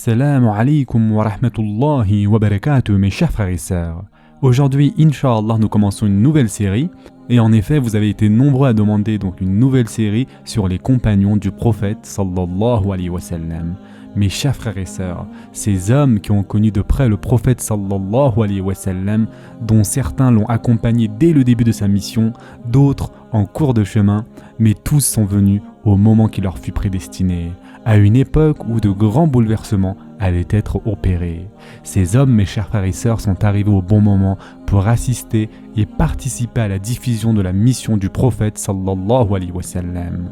Assalamu alaikum wa rahmatullahi wa barakatuh mes chers frères et sœurs. Aujourd'hui, Inch'Allah, nous commençons une nouvelle série. Et en effet, vous avez été nombreux à demander donc une nouvelle série sur les compagnons du prophète sallallahu alayhi wa sallam. Mes chers frères et sœurs, ces hommes qui ont connu de près le prophète sallallahu alayhi wa sallam, dont certains l'ont accompagné dès le début de sa mission, d'autres en cours de chemin, mais tous sont venus au moment qui leur fut prédestiné, à une époque où de grands bouleversements allaient être opérés. Ces hommes, mes chers frères et sœurs, sont arrivés au bon moment pour assister et participer à la diffusion de la mission du prophète sallallahu alayhi wa sallam.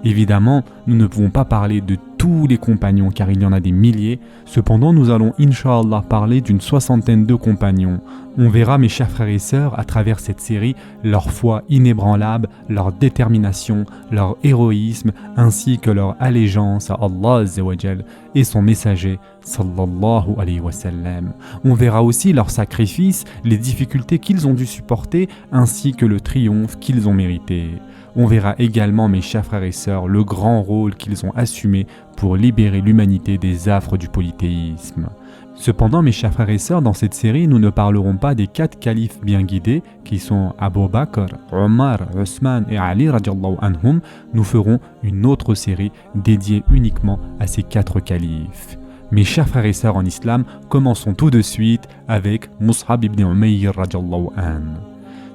Évidemment, nous ne pouvons pas parler de tous les compagnons car il y en a des milliers. Cependant, nous allons Inch'Allah parler d'une soixantaine de compagnons. On verra, mes chers frères et sœurs, à travers cette série, leur foi inébranlable, leur détermination, leur héroïsme, ainsi que leur allégeance à Allah Azza wa Jal et son messager sallallahu alayhi wa sallam. On verra aussi leurs sacrifices, les difficultés qu'ils ont dû supporter, ainsi que le triomphe qu'ils ont mérité. On verra également, mes chers frères et sœurs, le grand rôle qu'ils ont assumé pour libérer l'humanité des affres du polythéisme. Cependant, mes chers frères et sœurs, dans cette série, nous ne parlerons pas des 4 califes bien guidés qui sont Abu Bakr, Omar, Othman et Ali radiallahu anhum. Nous ferons une autre série dédiée uniquement à ces 4 califes. Mes chers frères et sœurs en islam, commençons tout de suite avec Mus'ab ibn Umayr radiallahu anhu.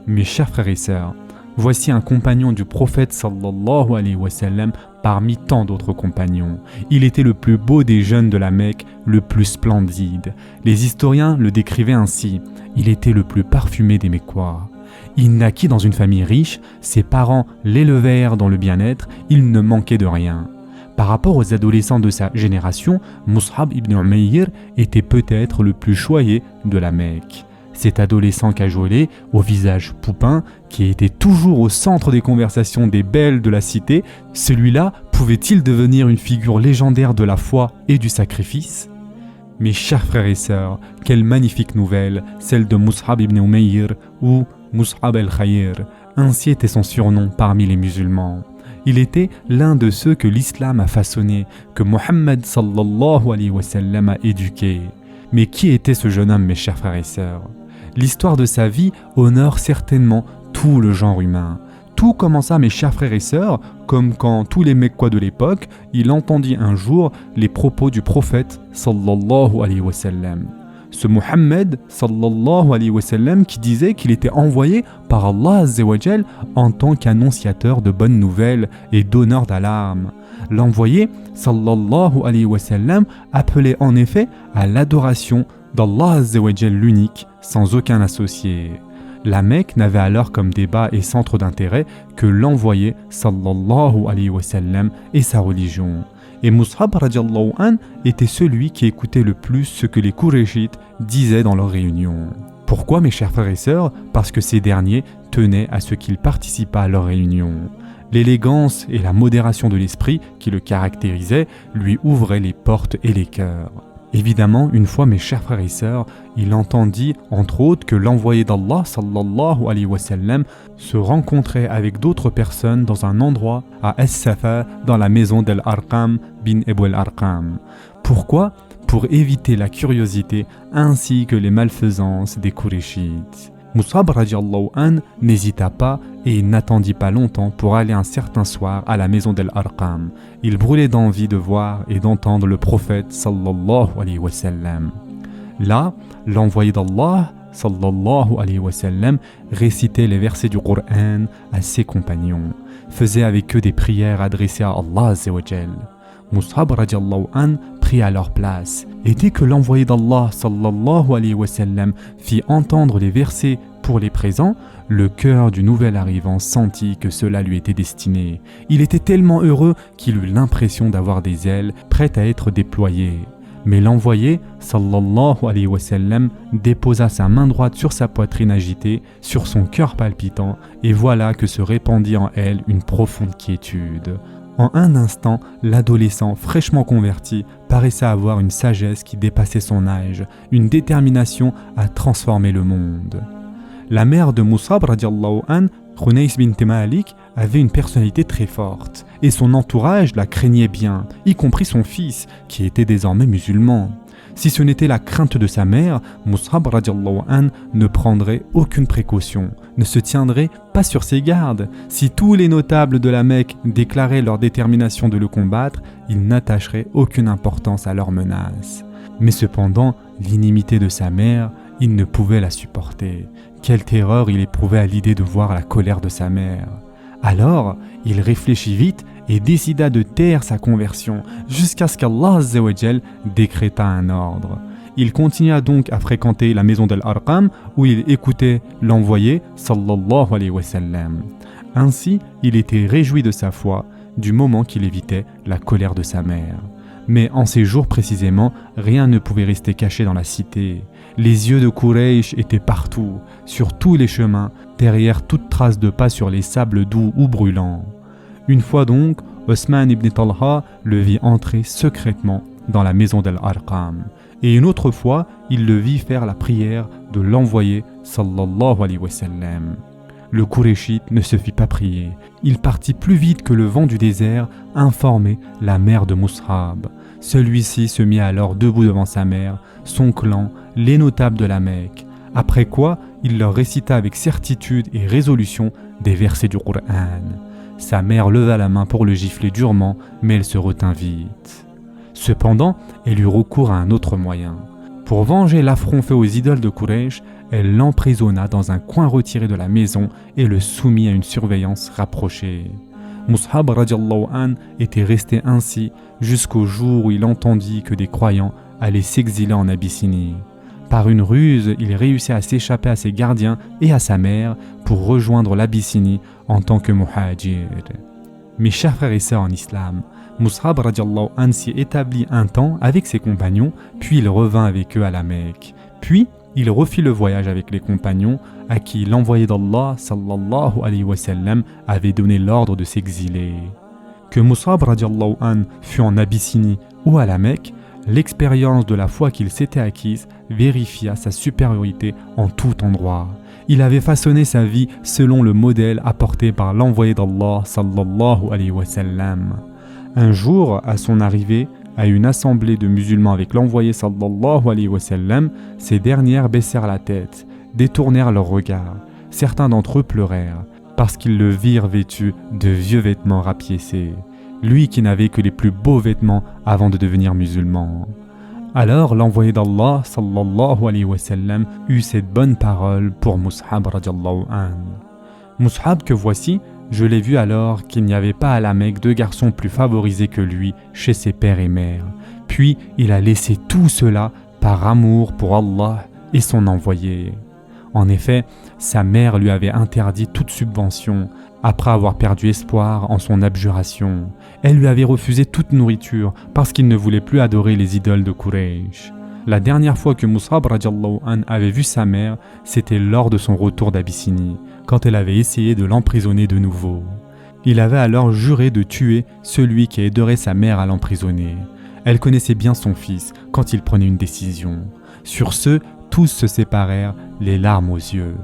Mes chers frères et sœurs, voici un compagnon du prophète sallallahu alayhi wa sallam parmi tant d'autres compagnons. Il était le plus beau des jeunes de la Mecque, le plus splendide. Les historiens le décrivaient ainsi. Il était le plus parfumé des Mécois. Il naquit dans une famille riche, ses parents l'élevèrent dans le bien-être, il ne manquait de rien. Par rapport aux adolescents de sa génération, Mus'ab ibn Umayr était peut-être le plus choyé de la Mecque. Cet adolescent cajolet, au visage poupin, qui était toujours au centre des conversations des belles de la cité, celui-là pouvait-il devenir une figure légendaire de la foi et du sacrifice ? Mes chers frères et sœurs, quelle magnifique nouvelle, celle de Mus'ab ibn Umayr ou Mus'ab el-Khayr, ainsi était son surnom parmi les musulmans. Il était l'un de ceux que l'islam a façonné, que Mohammed sallallahu alayhi wa sallam a éduqué. Mais qui était ce jeune homme, mes chers frères et sœurs ? L'histoire de sa vie honore certainement tout le genre humain. Tout commença, mes chers frères et sœurs, comme quand tous les Mécois de l'époque, il entendit un jour les propos du prophète sallallahu alayhi wa sallam. Ce Mohammed sallallahu alayhi wa sallam qui disait qu'il était envoyé par Allah Azza wa Jal en tant qu'annonciateur de bonnes nouvelles et donneur d'alarmes. L'envoyé sallallahu alayhi wa sallam appelait en effet à l'adoration d'Allah Azza wa Jal l'unique, sans aucun associé. La Mecque n'avait alors comme débat et centre d'intérêt que l'envoyé sallallahu alayhi wa sallam et sa religion. Et Mus'ab radiallahu anhu était celui qui écoutait le plus ce que les Qurayshites disaient dans leurs réunions. Pourquoi, mes chers frères et sœurs ? Parce que ces derniers tenaient à ce qu'il participât à leurs réunions. L'élégance et la modération de l'esprit qui le caractérisaient lui ouvraient les portes et les cœurs. Évidemment, une fois, mes chers frères et sœurs, il entendit entre autres que l'envoyé d'Allah sallallahu alayhi wa sallam se rencontrait avec d'autres personnes dans un endroit à As-Safa, dans la maison d'Al-Arqam bin Abu al-Arqam. Pourquoi ? Pour éviter la curiosité ainsi que les malfaisances des Qurayshites. Mus'ab radiallahu anhu n'hésita pas et n'attendit pas longtemps pour aller un certain soir à la maison d'Al-Arqam. Il brûlait d'envie de voir et d'entendre le prophète sallallahu alayhi wa sallam. Là, l'envoyé d'Allah sallallahu alayhi wa sallam récitait les versets du Coran à ses compagnons, faisait avec eux des prières adressées à Allah Azza wa Jal. Mus'ab radiallahu anhu prit à leur place, et dès que l'envoyé d'Allah sallallahu alayhi wa sallam fit entendre les versets pour les présents, le cœur du nouvel arrivant sentit que cela lui était destiné. Il était tellement heureux qu'il eut l'impression d'avoir des ailes prêtes à être déployées. Mais l'envoyé sallallahu alayhi wa sallam déposa sa main droite sur sa poitrine agitée, sur son cœur palpitant, et voilà que se répandit en elle une profonde quiétude. En un instant, l'adolescent fraîchement converti paraissait avoir une sagesse qui dépassait son âge, une détermination à transformer le monde. La mère de Mus'ab radiallahu anhu Khunais bint Malik avait une personnalité très forte et son entourage la craignait bien, y compris son fils qui était désormais musulman. Si ce n'était la crainte de sa mère, Mus'ab radiallahu anh ne prendrait aucune précaution, ne se tiendrait pas sur ses gardes. Si tous les notables de la Mecque déclaraient leur détermination de le combattre, il n'attacherait aucune importance à leurs menaces. Mais cependant, l'inimité de sa mère, il ne pouvait la supporter. Quelle terreur il éprouvait à l'idée de voir la colère de sa mère. Alors, il réfléchit vite et décida de taire sa conversion jusqu'à ce qu'Allah Azza wa Jal décréta un ordre. Il continua donc à fréquenter la maison d'Al-Arqam où il écoutait l'envoyé sallallahu alayhi wa sallam. Ainsi, il était réjoui de sa foi du moment qu'il évitait la colère de sa mère. Mais en ces jours précisément, rien ne pouvait rester caché dans la cité. Les yeux de Quraysh étaient partout, sur tous les chemins, derrière toute trace de pas sur les sables doux ou brûlants. Une fois donc, Osman ibn Talha le vit entrer secrètement dans la maison d'Al-Arqam. Et une autre fois, il le vit faire la prière de l'envoyé sallallahu alayhi wa sallam. Le Qurayshite ne se fit pas prier. Il partit plus vite que le vent du désert, informer la mère de Mus'ab. Celui-ci se mit alors debout devant sa mère, son clan, les notables de la Mecque. Après quoi, il leur récita avec certitude et résolution des versets du Coran. Sa mère leva la main pour le gifler durement, mais elle se retint vite. Cependant, elle eut recours à un autre moyen. Pour venger l'affront fait aux idoles de Quraysh, elle l'emprisonna dans un coin retiré de la maison et le soumit à une surveillance rapprochée. Mus'ab radiallahu anh était resté ainsi jusqu'au jour où il entendit que des croyants allaient s'exiler en Abyssinie. Par une ruse, il réussit à s'échapper à ses gardiens et à sa mère pour rejoindre l'Abyssinie en tant que muhajir. Mes chers frères et sœurs en islam, Mus'ab radiallahu anh s'y établit un temps avec ses compagnons, puis il revint avec eux à la Mecque. Puis, il refit le voyage avec les compagnons à qui l'envoyé d'Allah sallallahu alayhi wa sallam avait donné l'ordre de s'exiler. Que Mus'ab radiallahu anh fût en Abyssinie ou à la Mecque, l'expérience de la foi qu'il s'était acquise vérifia sa supériorité en tout endroit. Il avait façonné sa vie selon le modèle apporté par l'envoyé d'Allah sallallahu alayhi wa sallam. Un jour, à son arrivée à une assemblée de musulmans avec l'envoyé sallallahu alayhi wa sallam, ces dernières baissèrent la tête, détournèrent leurs regards. Certains d'entre eux pleurèrent, parce qu'ils le virent vêtu de vieux vêtements rapiécés, lui qui n'avait que les plus beaux vêtements avant de devenir musulman. Alors l'envoyé d'Allah sallallahu alayhi wa sallam eut cette bonne parole pour Mus'ab radiallahu anh. Mus'ab que voici, je l'ai vu alors qu'il n'y avait pas à la Mecque deux garçons plus favorisés que lui chez ses pères et mères. Puis il a laissé tout cela par amour pour Allah et son envoyé. En effet, sa mère lui avait interdit toute subvention après avoir perdu espoir en son abjuration. Elle lui avait refusé toute nourriture parce qu'il ne voulait plus adorer les idoles de Quraysh. La dernière fois que Mus'ab radiallahu anh avait vu sa mère, c'était lors de son retour d'Abyssinie, quand elle avait essayé de l'emprisonner de nouveau. Il avait alors juré de tuer celui qui aiderait sa mère à l'emprisonner. Elle connaissait bien son fils quand il prenait une décision. Sur ce, tous se séparèrent, les larmes aux yeux.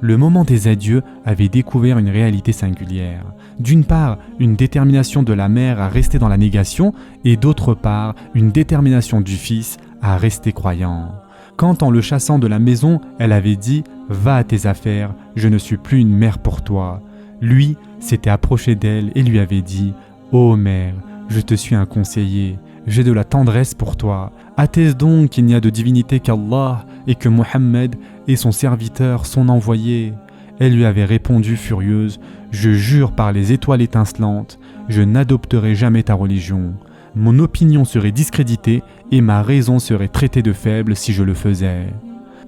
Le moment des adieux avait découvert une réalité singulière. D'une part, une détermination de la mère à rester dans la négation, et d'autre part, une détermination du fils à rester croyant. Quand en le chassant de la maison, elle avait dit « Va à tes affaires, je ne suis plus une mère pour toi », lui s'était approché d'elle et lui avait dit « Ô mère, je te suis un conseiller, j'ai de la tendresse pour toi. Atteste donc qu'il n'y a de divinité qu'Allah et que Mohammed est son serviteur, son envoyé. » Elle lui avait répondu furieuse « Je jure par les étoiles étincelantes, je n'adopterai jamais ta religion. Mon opinion serait discréditée et ma raison serait traitée de faible si je le faisais. »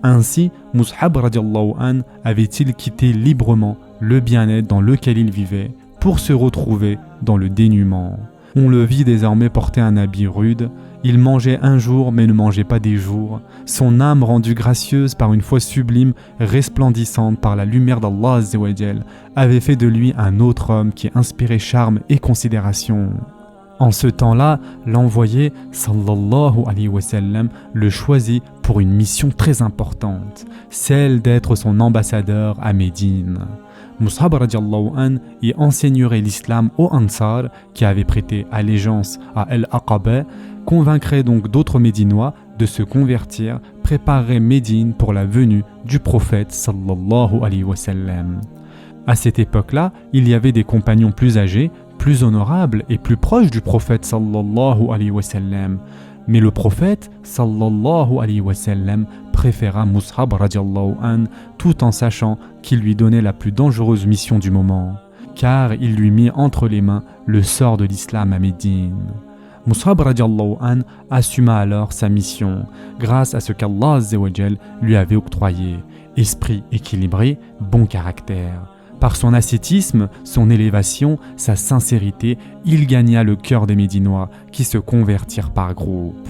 Ainsi, Mus'ab radiallahu anh avait-il quitté librement le bien-être dans lequel il vivait pour se retrouver dans le dénuement. On le vit désormais porter un habit rude. Il mangeait un jour mais ne mangeait pas des jours. Son âme rendue gracieuse par une foi sublime, resplendissante par la lumière d'Allah Azza wa Jal, avait fait de lui un autre homme qui inspirait charme et considération. En ce temps-là, l'envoyé sallallahu alayhi wa sallam le choisit pour une mission très importante, celle d'être son ambassadeur à Médine. Mus'ab radiallahu an y enseignerait l'islam aux Ansar qui avaient prêté allégeance à Al-Aqaba, convaincrait donc d'autres Médinois de se convertir, préparerait Médine pour la venue du prophète sallallahu alayhi wa sallam. À cette époque-là, il y avait des compagnons plus âgés, plus honorables et plus proches du prophète sallallahu alayhi wa sallam. Mais le prophète sallallahu alayhi wa sallam préféra Mus'ab radiallahu an tout en sachant qu'il lui donnait la plus dangereuse mission du moment, car il lui mit entre les mains le sort de l'islam à Médine. Mus'ab radiallahu an assuma alors sa mission grâce à ce qu'Allah azza wa jal lui avait octroyé: esprit équilibré, bon caractère. Par son ascétisme, son élévation, sa sincérité, il gagna le cœur des Médinois qui se convertirent par groupe.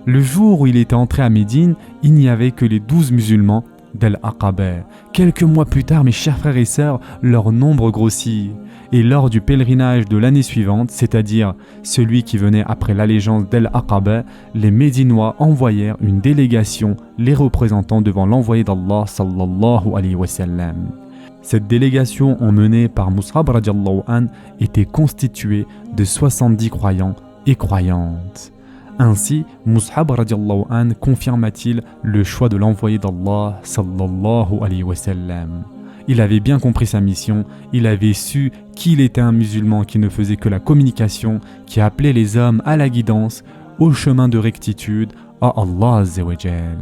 Le jour où il était entré à Médine, il n'y avait que les 12 musulmans d'Al-Aqaba. Quelques mois plus tard, mes chers frères et sœurs, leur nombre grossit. Et lors du pèlerinage de l'année suivante, c'est-à-dire celui qui venait après l'allégeance d'Al-Aqaba, les Médinois envoyèrent une délégation les représentant devant l'envoyé d'Allah sallallahu alayhi wa sallam. Cette délégation emmenée par Mus'ab radiallahu an était constituée de 70 croyants et croyantes. Ainsi, Mus'ab radiallahu an confirma-t-il le choix de l'envoyé d'Allah sallallahu alayhi wa sallam. Il avait bien compris sa mission, il avait su qu'il était un musulman qui ne faisait que la communication, qui appelait les hommes à la guidance, au chemin de rectitude, à Allah azza wa jal.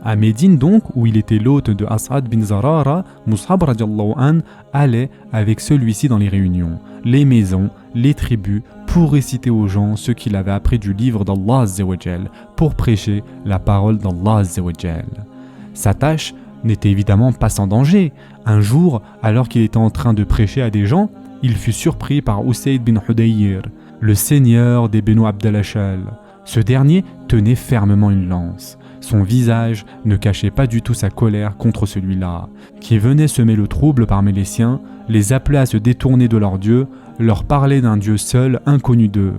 À Médine donc, où il était l'hôte de As'ad bin Zarara, Mus'ab radiallahu an allait avec celui-ci dans les réunions, les maisons, les tribus, pour réciter aux gens ce qu'il avait appris du livre d'Allah azza wa jal, pour prêcher la parole d'Allah azza wa jal. Sa tâche n'était évidemment pas sans danger. Un jour, alors qu'il était en train de prêcher à des gens, il fut surpris par Usayd bin Hudayr, le seigneur des Benu Abd al-Ashal. Ce dernier tenait fermement une lance. Son visage ne cachait pas du tout sa colère contre celui-là, qui venait semer le trouble parmi les siens, les appelait à se détourner de leur Dieu, leur parlait d'un Dieu seul, inconnu d'eux.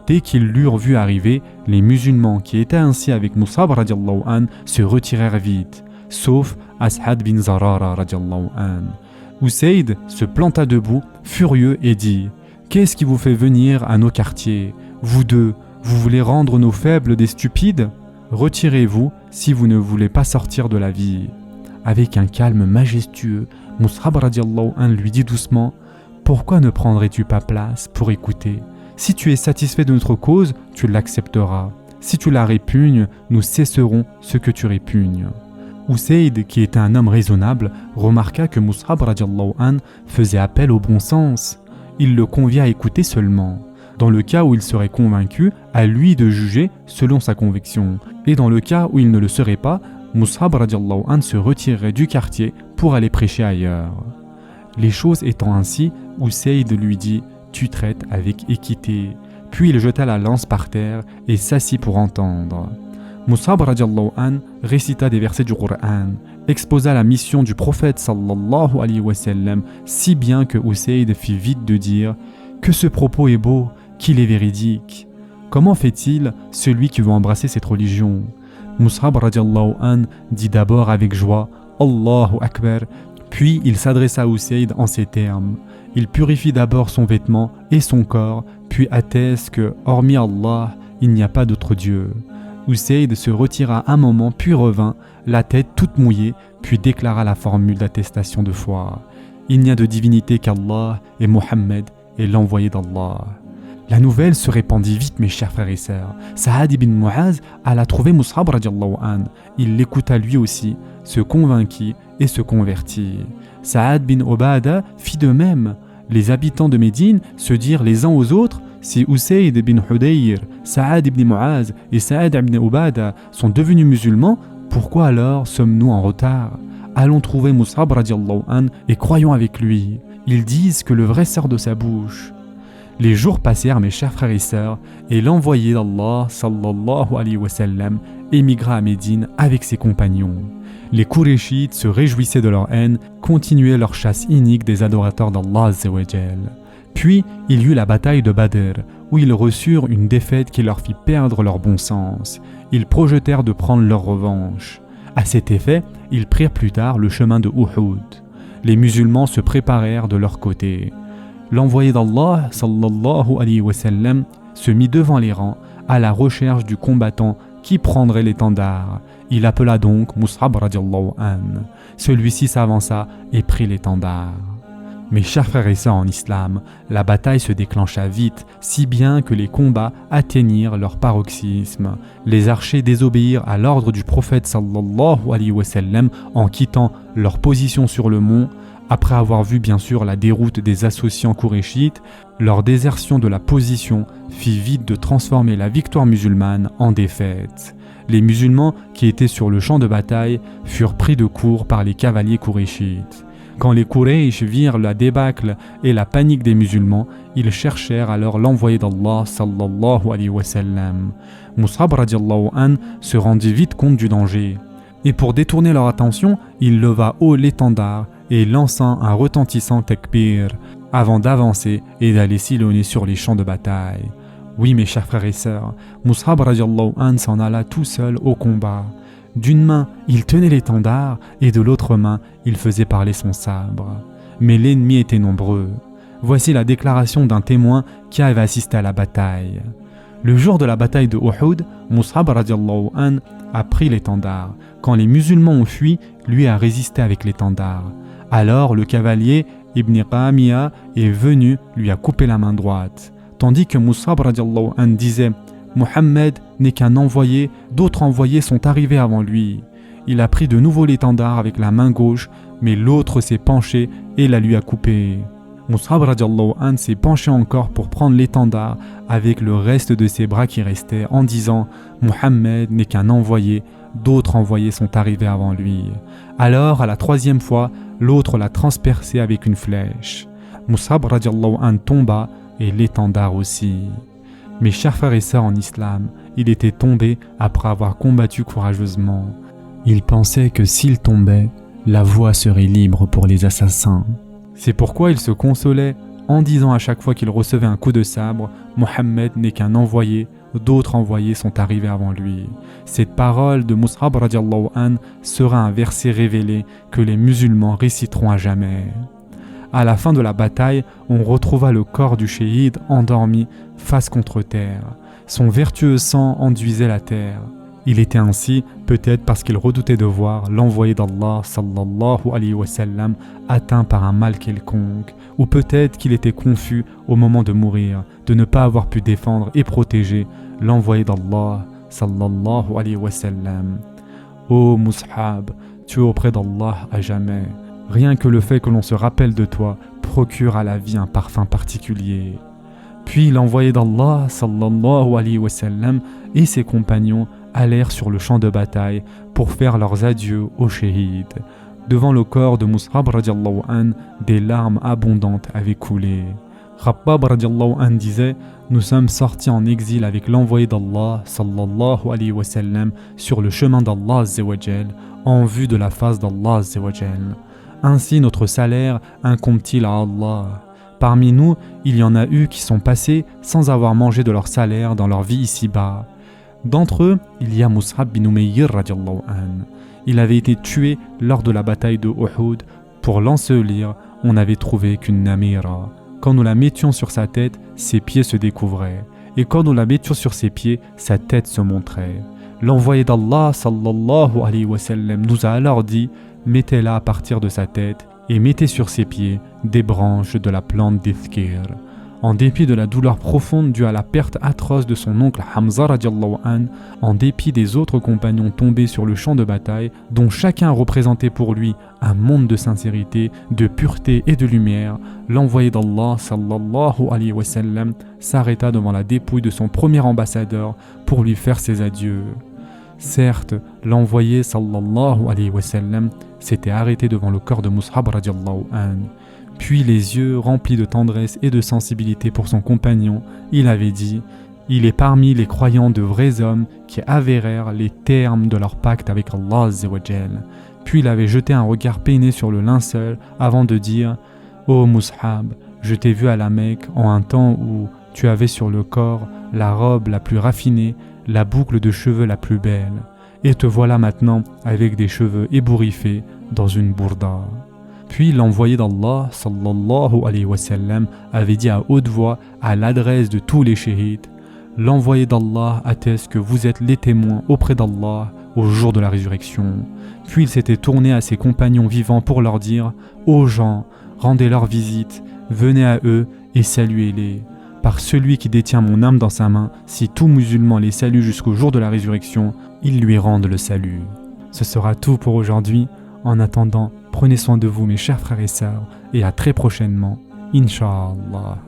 Dès qu'ils l'eurent vu arriver, les musulmans qui étaient ainsi avec Mus'ab radiallahu an se retirèrent vite, sauf As'ad bin Zarara radiallahu an. Usayd se planta debout, furieux, et dit: « Qu'est-ce qui vous fait venir à nos quartiers? Vous deux, vous voulez rendre nos faibles des stupides? Retirez-vous si vous ne voulez pas sortir de la vie. » Avec un calme majestueux, Mus'ab radiallahu an lui dit doucement: « Pourquoi ne prendrais-tu pas place pour écouter? Si tu es satisfait de notre cause, tu l'accepteras. Si tu la répugnes, nous cesserons ce que tu répugnes. » Usayd, qui était un homme raisonnable, remarqua que Mus'ab radiallahu an faisait appel au bon sens. Il le convia à écouter seulement. Dans le cas où il serait convaincu, à lui de juger selon sa conviction. Et dans le cas où il ne le serait pas, Mus'ab radiallahu an se retirerait du quartier pour aller prêcher ailleurs. Les choses étant ainsi, Usayd lui dit: « Tu traites avec équité. » Puis il jeta la lance par terre et s'assit pour entendre. Mus'ab radiallahu an récita des versets du Coran, exposa la mission du prophète sallallahu alayhi wa sallam, si bien que Usayd fit vite de dire: « Que ce propos est beau, qu'il est véridique. Comment fait-il celui qui veut embrasser cette religion ?» Mus'ab radiallahu an dit d'abord avec joie: « Allahu Akbar », puis il s'adressa à Usayd en ces termes. Il purifie d'abord son vêtement et son corps, puis atteste que, hormis Allah, il n'y a pas d'autre Dieu. Usayd se retira un moment, puis revint, la tête toute mouillée, puis déclara la formule d'attestation de foi: « Il n'y a de divinité qu'Allah, et Mohammed est l'envoyé d'Allah. » La nouvelle se répandit vite, mes chers frères et sœurs. Sa'ad ibn Mu'az alla trouver Mus'ab radiallahu an. Il l'écouta lui aussi, se convainquit et se convertit. Sa'ad bin Obada fit de même. Les habitants de Médine se dirent les uns aux autres: si Usayd ibn Hudayr, Sa'ad ibn Mu'az et Sa'ad ibn Obada sont devenus musulmans, pourquoi alors sommes-nous en retard? Allons trouver Mus'ab radiallahu an et croyons avec lui. Ils disent que le vrai sort de sa bouche. Les jours passèrent, mes chers frères et sœurs, et l'envoyé d'Allah sallallahu alayhi wa sallam émigra à Médine avec ses compagnons. Les Qurayshites se réjouissaient de leur haine, continuaient leur chasse inique des adorateurs d'Allah azza wa jal. Puis il y eut la bataille de Badr, où ils reçurent une défaite qui leur fit perdre leur bon sens. Ils projetèrent de prendre leur revanche. À cet effet, ils prirent plus tard le chemin de Uhud. Les musulmans se préparèrent de leur côté. L'envoyé d'Allah, sallallahu alayhi wa sallam, se mit devant les rangs à la recherche du combattant qui prendrait l'étendard. Il appela donc Mus'ab radiallahu anhu. Celui-ci s'avança et prit l'étendard. Mes chers frères et sœurs en islam, la bataille se déclencha vite, si bien que les combats atteignirent leur paroxysme. Les archers désobéirent à l'ordre du prophète sallallahu alayhi wa sallam en quittant leur position sur le mont. Après avoir vu bien sûr la déroute des associants qurayshites, leur désertion de la position fit vite de transformer la victoire musulmane en défaite. Les musulmans qui étaient sur le champ de bataille furent pris de court par les cavaliers qurayshites. Quand les Quraysh virent la débâcle et la panique des musulmans, ils cherchèrent alors l'envoyé d'Allah sallallahu alayhi wa sallam. Mus'ab radiallahu anhu se rendit vite compte du danger. Et pour détourner leur attention, il leva haut l'étendard et lança un retentissant takbir avant d'avancer et d'aller s'ilonner sur les champs de bataille. Oui mes chers frères et sœurs, Mus'ab radiallahu anhu s'en alla tout seul au combat. D'une main, il tenait l'étendard et de l'autre main, il faisait parler son sabre. Mais l'ennemi était nombreux. Voici la déclaration d'un témoin qui avait assisté à la bataille. Le jour de la bataille de Uhud, Mus'ab radiallahu anhu a pris l'étendard. Quand les musulmans ont fui, lui a résisté avec l'étendard. Alors le cavalier Ibn Qamiya est venu, lui a coupé la main droite. Tandis que Mus'ab radiallahu anhu disait « Mohammed n'est qu'un envoyé, d'autres envoyés sont arrivés avant lui. » Il a pris de nouveau l'étendard avec la main gauche, mais l'autre s'est penché et la lui a coupé. Mus'ab radiallahu anhu s'est penché encore pour prendre l'étendard avec le reste de ses bras qui restaient en disant « Mohammed n'est qu'un envoyé, d'autres envoyés sont arrivés avant lui. » Alors, à la troisième fois, l'autre l'a transpercé avec une flèche. Mus'ab radiallahu anhu tomba et l'étendard aussi. Mes chers frères et sœurs en islam, il était tombé après avoir combattu courageusement. Il pensait que s'il tombait, la voie serait libre pour les assassins. C'est pourquoi il se consolait en disant à chaque fois qu'il recevait un coup de sabre « Mohammed n'est qu'un envoyé, d'autres envoyés sont arrivés avant lui. » Cette parole de Mus'ab radiallahu anhu sera un verset révélé que les musulmans réciteront à jamais. À la fin de la bataille, on retrouva le corps du shahid endormi face contre terre. Son vertueux sang enduisait la terre. Il était ainsi, peut-être parce qu'il redoutait de voir l'envoyé d'Allah sallallahu alayhi wa sallam atteint par un mal quelconque, ou peut-être qu'il était confus au moment de mourir, de ne pas avoir pu défendre et protéger l'envoyé d'Allah sallallahu alayhi wa sallam. Ô Mus'ab, tu es auprès d'Allah à jamais. Rien que le fait que l'on se rappelle de toi procure à la vie un parfum particulier. Puis l'envoyé d'Allah sallallahu alayhi wa sallam et ses compagnons allèrent sur le champ de bataille pour faire leurs adieux aux shahid. Devant le corps de Mus'ab radiallahu anhu, des larmes abondantes avaient coulé. Khabbab radiallahu anhu disait « Nous sommes sortis en exil avec l'envoyé d'Allah sallallahu alayhi wa sallam sur le chemin d'Allah azza wa jal, en vue de la face d'Allah azza wa jal. Ainsi notre salaire incombe-t-il à Allah. Parmi nous, il y en a eu qui sont passés sans avoir mangé de leur salaire dans leur vie ici-bas. D'entre eux, il y a Mus'ab bin Umayr radiallahu anhu. Il avait été tué lors de la bataille de Uhud. Pour l'ensevelir, on n'avait trouvé qu'une namira. Quand nous la mettions sur sa tête, ses pieds se découvraient. Et quand nous la mettions sur ses pieds, sa tête se montrait. L'envoyé d'Allah sallallahu alayhi wa sallam nous a alors dit « Mettez-la à partir de sa tête et mettez sur ses pieds des branches de la plante d'Ithkir. » En dépit de la douleur profonde due à la perte atroce de son oncle Hamza radiallahu anhu, en dépit des autres compagnons tombés sur le champ de bataille, dont chacun représentait pour lui un monde de sincérité, de pureté et de lumière, l'envoyé d'Allah sallallahu alayhi wa sallam s'arrêta devant la dépouille de son premier ambassadeur pour lui faire ses adieux. Certes, l'envoyé sallallahu alayhi wa sallam s'était arrêté devant le corps de Mus'ab radiallahu anhu. Puis les yeux remplis de tendresse et de sensibilité pour son compagnon, il avait dit « Il est parmi les croyants de vrais hommes qui avérèrent les termes de leur pacte avec Allah azza wa jal. » Puis il avait jeté un regard peiné sur le linceul avant de dire « Ô Mus'ab, je t'ai vu à la Mecque en un temps où tu avais sur le corps la robe la plus raffinée, la boucle de cheveux la plus belle, et te voilà maintenant avec des cheveux ébouriffés dans une bourda. » Puis l'envoyé d'Allah, sallallahu alayhi wa sallam, avait dit à haute voix, à l'adresse de tous les shahids, « L'envoyé d'Allah atteste que vous êtes les témoins auprès d'Allah au jour de la résurrection. » Puis il s'était tourné à ses compagnons vivants pour leur dire, « Ô gens, rendez leur visite, venez à eux et saluez-les. Par celui qui détient mon âme dans sa main, si tout musulman les salue jusqu'au jour de la résurrection, ils lui rendent le salut. » Ce sera tout pour aujourd'hui. En attendant, prenez soin de vous mes chers frères et sœurs et à très prochainement, Inch'Allah.